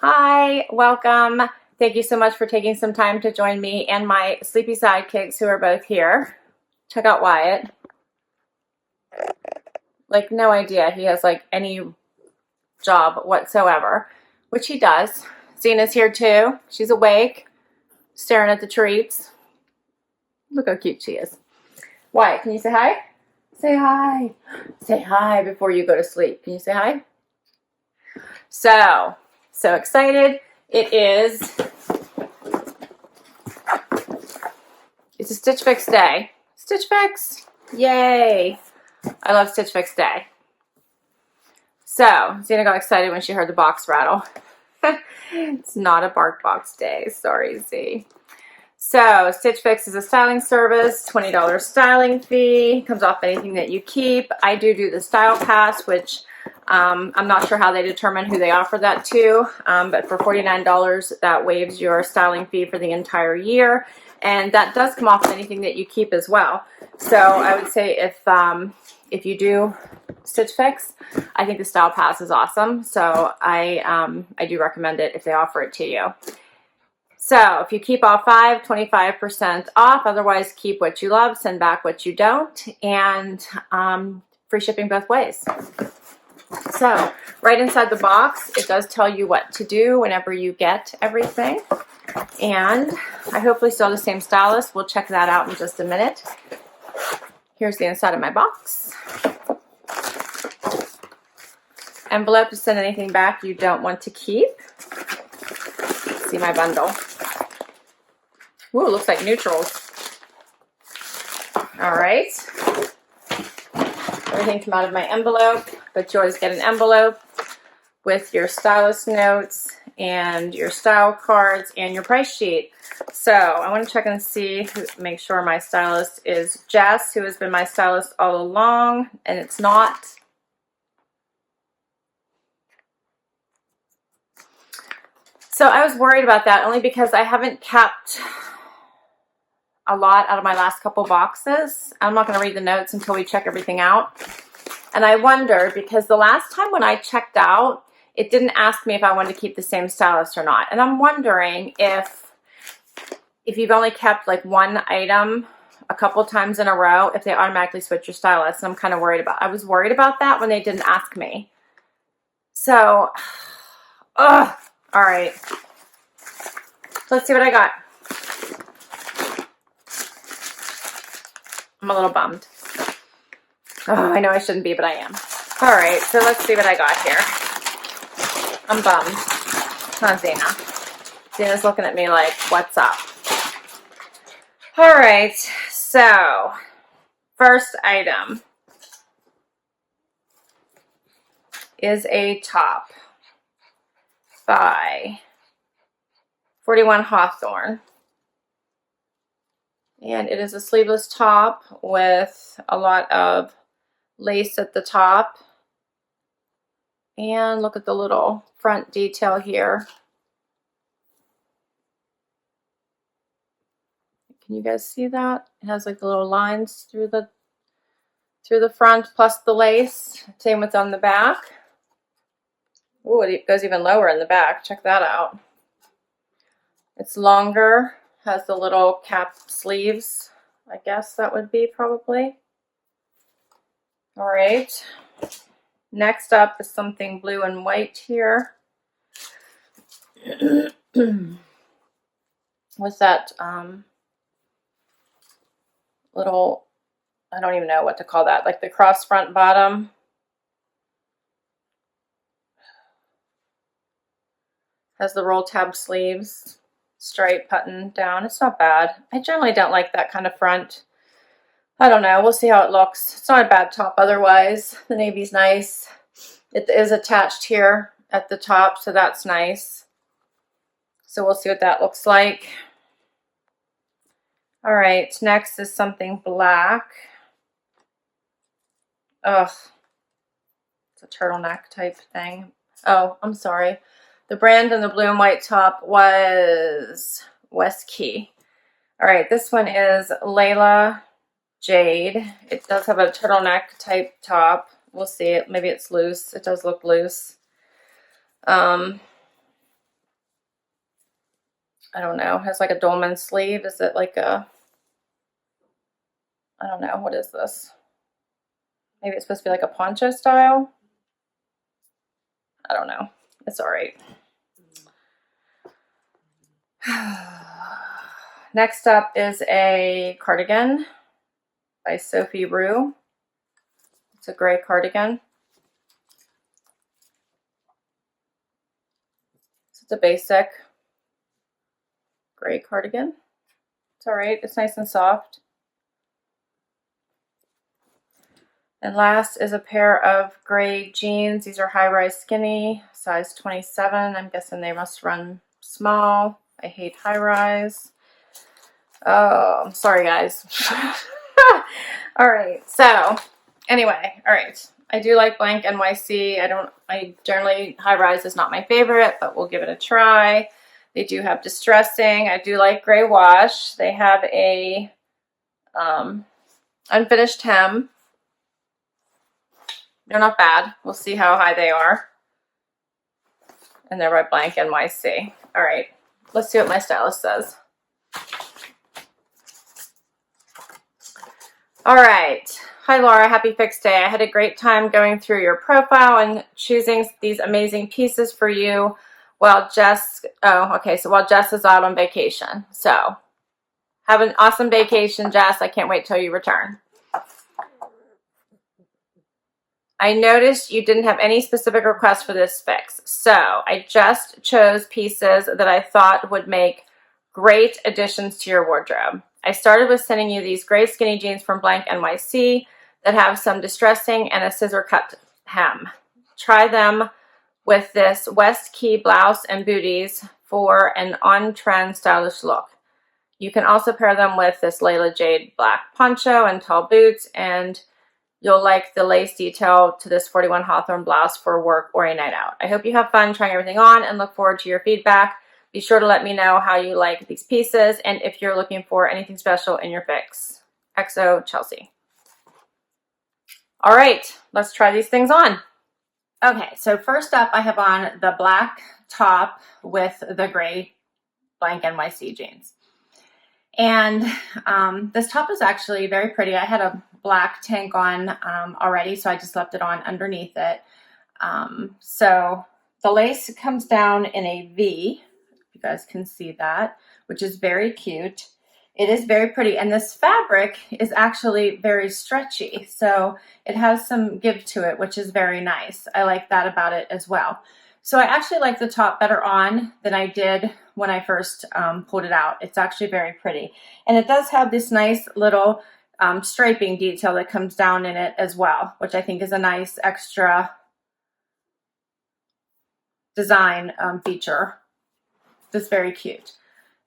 Hi, welcome. Thank you so much for taking some time to join me and my sleepy sidekicks who are both here. Check out Wyatt. Like, no idea he has like any job whatsoever, which he does. Zena's here too. She's awake, staring at the treats. Look how cute she is. Wyatt, can you say hi? Say hi. Say hi before you go to sleep. Can you say hi? So excited. It's a StitchFix day. StitchFix! Yay! I love StitchFix day. So, Zena got excited when she heard the box rattle. It's not a bark box day. Sorry, Z. So, StitchFix is a styling service, $20 styling fee. Comes off anything that you keep. I do the Style Pass, which I'm not sure how they determine who they offer that to, but for $49, that waives your styling fee for the entire year. And that does come off anything that you keep as well. So I would say if you do StitchFix, I think the Style Pass is awesome. So I do recommend it if they offer it to you. So if you keep all 5, 25% off. Otherwise, keep what you love, send back what you don't, and free shipping both ways. So right inside the box, it does tell you what to do whenever you get everything. And I hopefully still have the same stylist. We'll check that out in just a minute. Here's the inside of my box. Envelope to send anything back you don't want to keep. See my bundle. Ooh, looks like neutrals. All right. Everything come out of my envelope, but you always get an envelope with your stylist notes and your style cards and your price sheet. So I want to check and see, make sure my stylist is Jess, who has been my stylist all along, and it's not. So I was worried about that only because I haven't kept a lot out of my last couple boxes. I'm not going to read the notes until we check everything out. And I wondered because the last time when I checked out, it didn't ask me if I wanted to keep the same stylist or not. And I'm wondering if you've only kept like one item a couple times in a row, if they automatically switch your stylist. And I'm kind of worried about, I was worried about that when they didn't ask me. So, all right. So let's see what I got. I'm a little bummed. Oh, I know I shouldn't be, but I am. All right, so let's see what I got here. I'm bummed. Huh, Zena? Zena's looking at me like, what's up? All right, so first item is a top by 41 Hawthorn. And it is a sleeveless top with a lot of lace at the top. And look at the little front detail here. Can you guys see that? It has like the little lines through the front plus the lace. Same with on the back. Ooh, it goes even lower in the back. Check that out. It's longer. Has the little cap sleeves. I guess that would be probably. All right. Next up is something blue and white here. With that little, I don't even know what to call that, like the cross front bottom. Has the Rolltab sleeves. Stripe button down. It's not bad. I generally don't like that kind of front. I don't know. We'll see how it looks. It's not a bad top otherwise. The navy's nice. It is attached here at the top, so that's nice. So we'll see what that looks like. All right, next is something black. Ugh. It's a turtleneck type thing. Oh, I'm sorry. The brand on the blue and white top was West Key. All right, this one is Laila Jayde. It does have a turtleneck type top. We'll see it. Maybe it's loose. It does look loose. I don't know, has like a dolman sleeve. Is it like a, I don't know, what is this? Maybe it's supposed to be like a poncho style. I don't know. It's all right. Next up is a cardigan by Sophie Rue. It's a gray cardigan. So it's a basic gray cardigan. It's all right. It's nice and soft. And last is a pair of gray jeans. These are high-rise skinny, size 27. I'm guessing they must run small. I hate high-rise. Oh, I'm sorry, guys. All right. So anyway, all right. I do like blank NYC. I generally, high-rise is not my favorite, but we'll give it a try. They do have distressing. I do like gray wash. They have a unfinished hem. They're not bad. We'll see how high they are. And they're by blank NYC. All right, let's see what my stylist says. All right. Hi, Laura. Happy Fix Day. I had a great time going through your profile and choosing these amazing pieces for you while Jess, while Jess is out on vacation. So have an awesome vacation, Jess. I can't wait till you return. I noticed you didn't have any specific requests for this fix, so I just chose pieces that I thought would make great additions to your wardrobe. I started with sending you these gray skinny jeans from blank NYC that have some distressing and a scissor cut hem. Try them with this West Key blouse and booties for an on-trend stylish look. You can also pair them with this Laila Jayde black poncho and tall boots, and you'll like the lace detail to this 41 Hawthorn blouse for work or a night out. I hope you have fun trying everything on and look forward to your feedback. Be sure to let me know how you like these pieces and if you're looking for anything special in your fix. XO Chelsea. All right, let's try these things on. Okay, so first up I have on the black top with the gray blank NYC jeans. And this top is actually very pretty. I had a black tank on already, so I just left it on underneath it. So the lace comes down in a V, if you guys can see that, which is very cute. It is very pretty, and this fabric is actually very stretchy, so it has some give to it, which is very nice. I like that about it as well. So I actually like the top better on than I did when I first pulled it out. It's actually very pretty. And it does have this nice little striping detail that comes down in it as well, which I think is a nice extra design feature. That's very cute.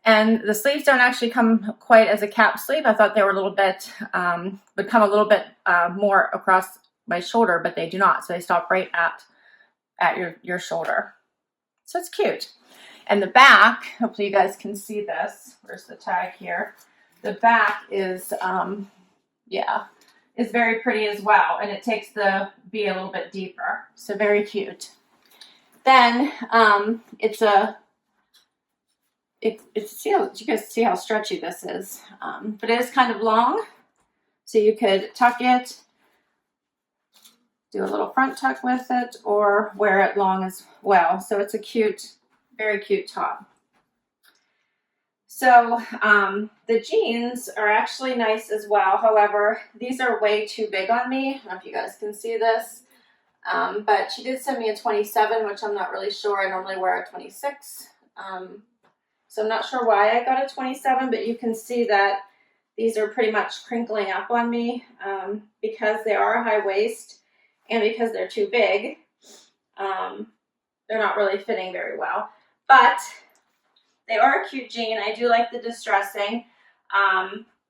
And the sleeves don't actually come quite as a cap sleeve. I thought they were a little bit, would come a little bit more across my shoulder, but they do not. So they stop right at your shoulder. So it's cute. And the back, hopefully you guys can see this. Where's the tag here? The back is, is very pretty as well. And it takes the V a little bit deeper. So very cute. Then you guys see how stretchy this is. But it is kind of long. So you could tuck it, do a little front tuck with it, or wear it long as well. So it's a cute, very cute top. So the jeans are actually nice as well. However, these are way too big on me. I don't know if you guys can see this. But she did send me a 27, which I'm not really sure. I normally wear a 26. So I'm not sure why I got a 27, but you can see that these are pretty much crinkling up on me because they are a high waist and because they're too big. They're not really fitting very well, but they are a cute jean. I do like the distressing.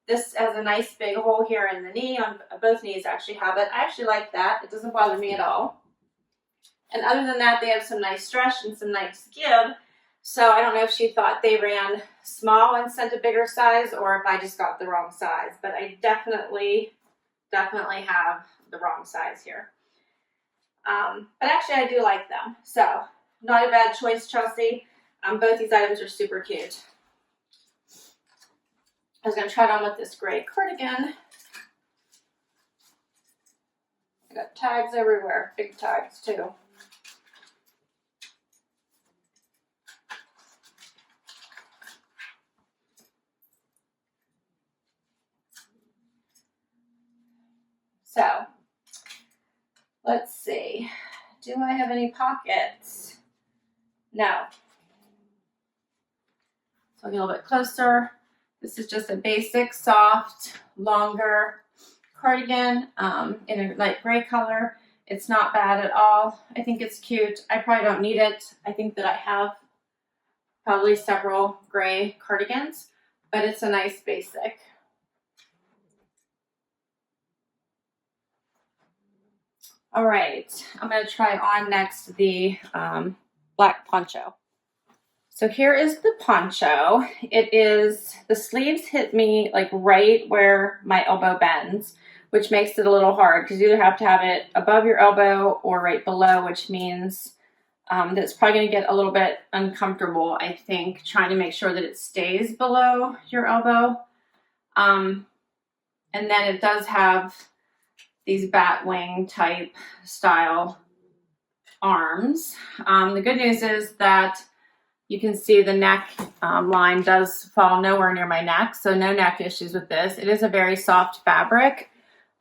This has a nice big hole here in the knee. On both knees actually have it. I actually like that. It doesn't bother me at all. And other than that, they have some nice stretch and some nice give. So I don't know if she thought they ran small and sent a bigger size or if I just got the wrong size. But I definitely have the wrong size here. But actually I do like them. So not a bad choice, Chelsea. Both these items are super cute. I was going to try it on with this gray cardigan. I got tags everywhere, big tags too. So, let's see. Do I have any pockets? No. So I'll get a little bit closer. This is just a basic, soft, longer cardigan in a light gray color. It's not bad at all. I think it's cute. I probably don't need it. I think that I have probably several gray cardigans, but it's a nice basic. All right, I'm going to try on next the black poncho. So here is the poncho. It is, the sleeves hit me like right where my elbow bends, which makes it a little hard because you either have to have it above your elbow or right below, which means that it's probably going to get a little bit uncomfortable, I think, trying to make sure that it stays below your elbow. And then it does have these bat wing type style arms. The good news is that you can see the neck line does fall nowhere near my neck, so no neck issues with this. It is a very soft fabric,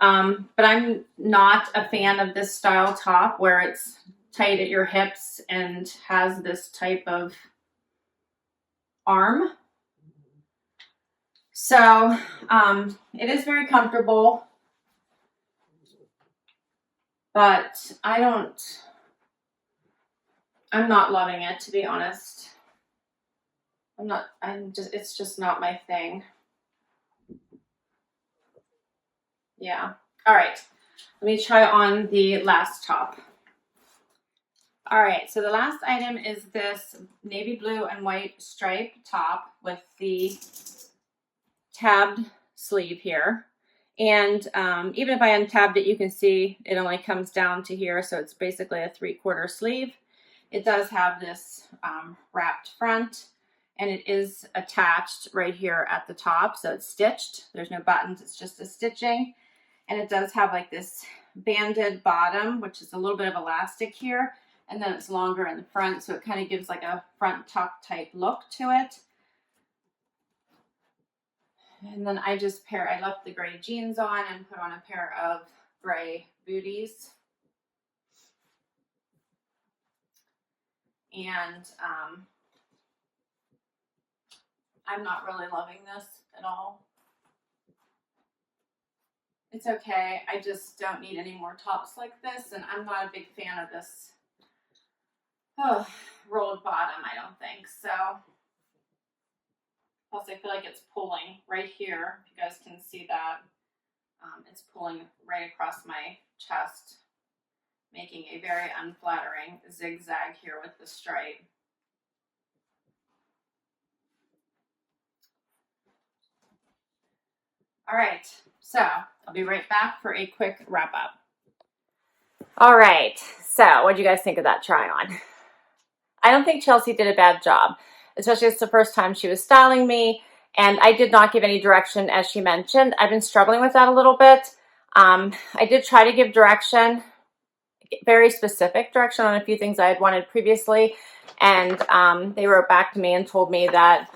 but I'm not a fan of this style top where it's tight at your hips and has this type of arm. So it is very comfortable, but I'm not loving it, to be honest. It's just not my thing. Yeah. All right. Let me try on the last top. All right. So the last item is this navy blue and white stripe top with the tabbed sleeve here. And even if I untabbed it, you can see it only comes down to here. So it's basically a 3/4 sleeve. It does have this wrapped front, and it is attached right here at the top. So it's stitched. There's no buttons. It's just a stitching. And it does have like this banded bottom, which is a little bit of elastic here. And then it's longer in the front. So it kind of gives like a front tuck type look to it. And then I left the gray jeans on and put on a pair of gray booties. And I'm not really loving this at all. It's okay. I just don't need any more tops like this. And I'm not a big fan of this rolled bottom, I don't think. So, plus I feel like it's pulling right here. If you guys can see that. It's pulling right across my chest, making a very unflattering zigzag here with the stripe. All right, so I'll be right back for a quick wrap up. All right, so what do you guys think of that try on? I don't think Chelsea did a bad job, especially it's the first time she was styling me, and I did not give any direction as she mentioned. I've been struggling with that a little bit. I did try to give direction, very specific direction on a few things I had wanted previously, and they wrote back to me and told me that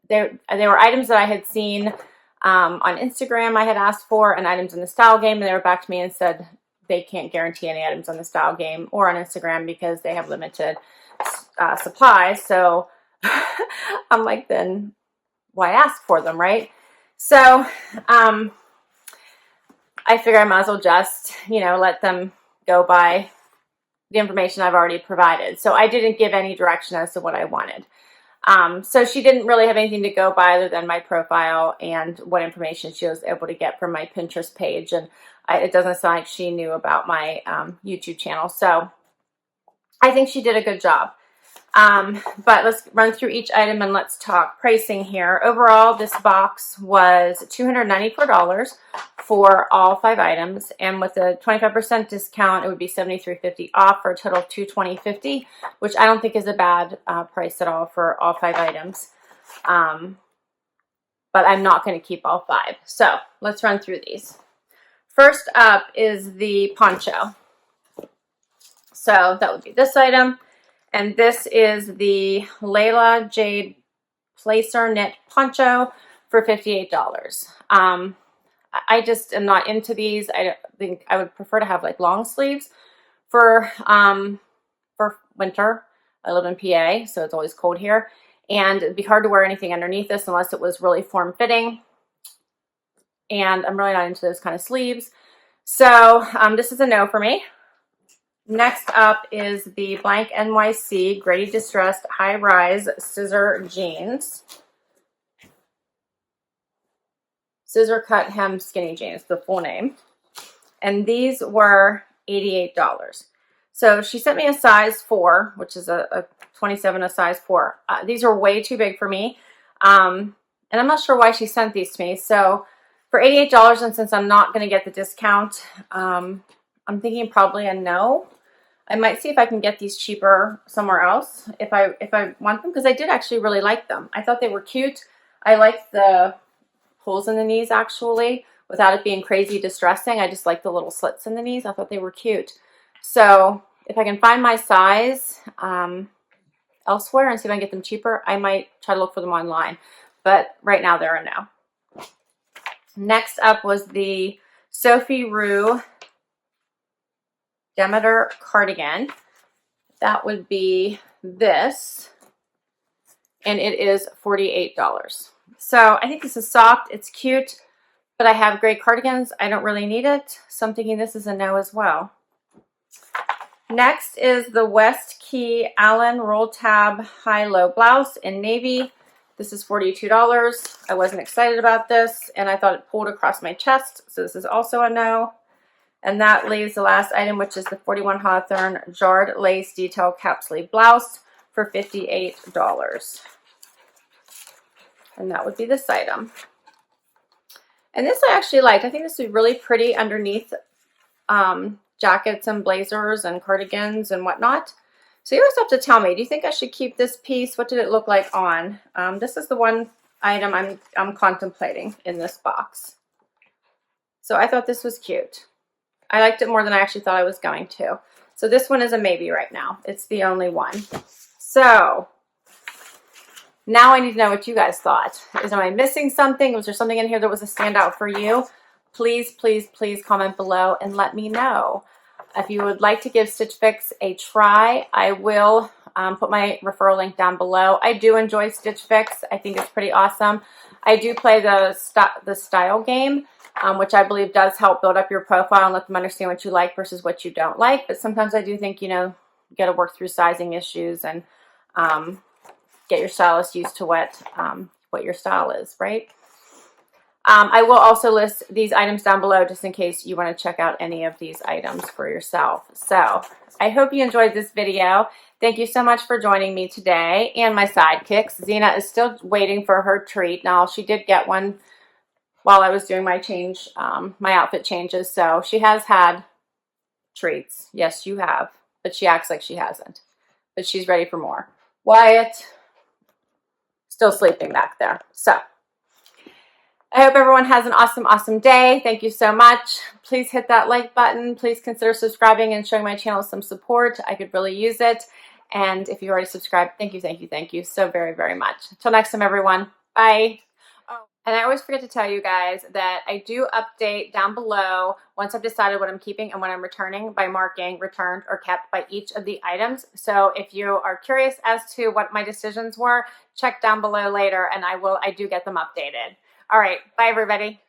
there were items that I had seen on Instagram I had asked for, and items in the style game, and they were back to me and said they can't guarantee any items on the style game or on Instagram because they have limited supply. So I'm like, then why ask for them, right? So I figure I might as well just, let them go by the information I've already provided. So I didn't give any direction as to what I wanted. So she didn't really have anything to go by other than my profile and what information she was able to get from my Pinterest page. And it doesn't sound like she knew about my YouTube channel. So I think she did a good job. But let's run through each item and let's talk pricing here. Overall, this box was $294 for all 5 items. And with a 25% discount, it would be $73.50 off for a total of $220.50, which I don't think is a bad price at all for all 5 items. But I'm not going to keep all 5. So let's run through these. First up is the poncho. So that would be this item. And this is the Laila Jayde Placer Knit Poncho for $58. I just am not into these. I think I would prefer to have like long sleeves for winter. I live in PA, so it's always cold here. And it'd be hard to wear anything underneath this unless it was really form-fitting. And I'm really not into those kind of sleeves. So this is a no for me. Next up is the Blank NYC Grady Distressed High Rise Scissor Jeans. Scissor Cut Hem Skinny Jeans, the full name. And these were $88. So she sent me a size 4, which is a 27, a size 4. These are way too big for me. And I'm not sure why she sent these to me. So for $88, and since I'm not going to get the discount, I'm thinking probably a no. I might see if I can get these cheaper somewhere else if I want them, because I did actually really like them. I thought they were cute. I liked the holes in the knees actually, without it being crazy distressing. I just like the little slits in the knees. I thought they were cute. So if I can find my size elsewhere and see if I can get them cheaper, I might try to look for them online. But right now they're a no. Next up was the Sophie Rue Demeter cardigan. That would be this, and it is $48. So I think this is soft, it's cute, but I have gray cardigans. I don't really need it, so I'm thinking this is a no as well. Next is the West Key Allan Rolltab High-Low Blouse in navy. This is $42. I wasn't excited about this, and I thought it pulled across my chest, so this is also a no. And that leaves the last item, which is the 41 Hawthorn Jarred Lace Detail Cap Sleeve Blouse for $58. And that would be this item. And this I actually liked. I think this is really pretty underneath jackets and blazers and cardigans and whatnot. So you guys have to tell me, do you think I should keep this piece? What did it look like on? This is the one item I'm contemplating in this box. So I thought this was cute. I liked it more than I actually thought I was going to. So this one is a maybe right now. It's the only one. So now I need to know what you guys thought. Am I missing something? Was there something in here that was a standout for you? Please, please, please comment below and let me know. If you would like to give StitchFix a try, I will put my referral link down below. I do enjoy StitchFix. I think it's pretty awesome. I do play the style game, which I believe does help build up your profile and let them understand what you like versus what you don't like. But sometimes I do think, you know, you got to work through sizing issues and get your stylist used to what your style is, right? I will also list these items down below just in case you want to check out any of these items for yourself. So I hope you enjoyed this video. Thank you so much for joining me today and my sidekicks. Zena is still waiting for her treat. Now, she did get one while I was doing my my outfit changes. So she has had treats. Yes, you have. But she acts like she hasn't. But she's ready for more. Wyatt, still sleeping back there. So I hope everyone has an awesome, awesome day. Thank you so much. Please hit that like button. Please consider subscribing and showing my channel some support. I could really use it. And if you already subscribed, thank you, thank you, thank you so very, very much. Until next time, everyone. Bye. Oh, and I always forget to tell you guys that I do update down below once I've decided what I'm keeping and what I'm returning by marking returned or kept by each of the items. So if you are curious as to what my decisions were, check down below later and I do get them updated. All right. Bye, everybody.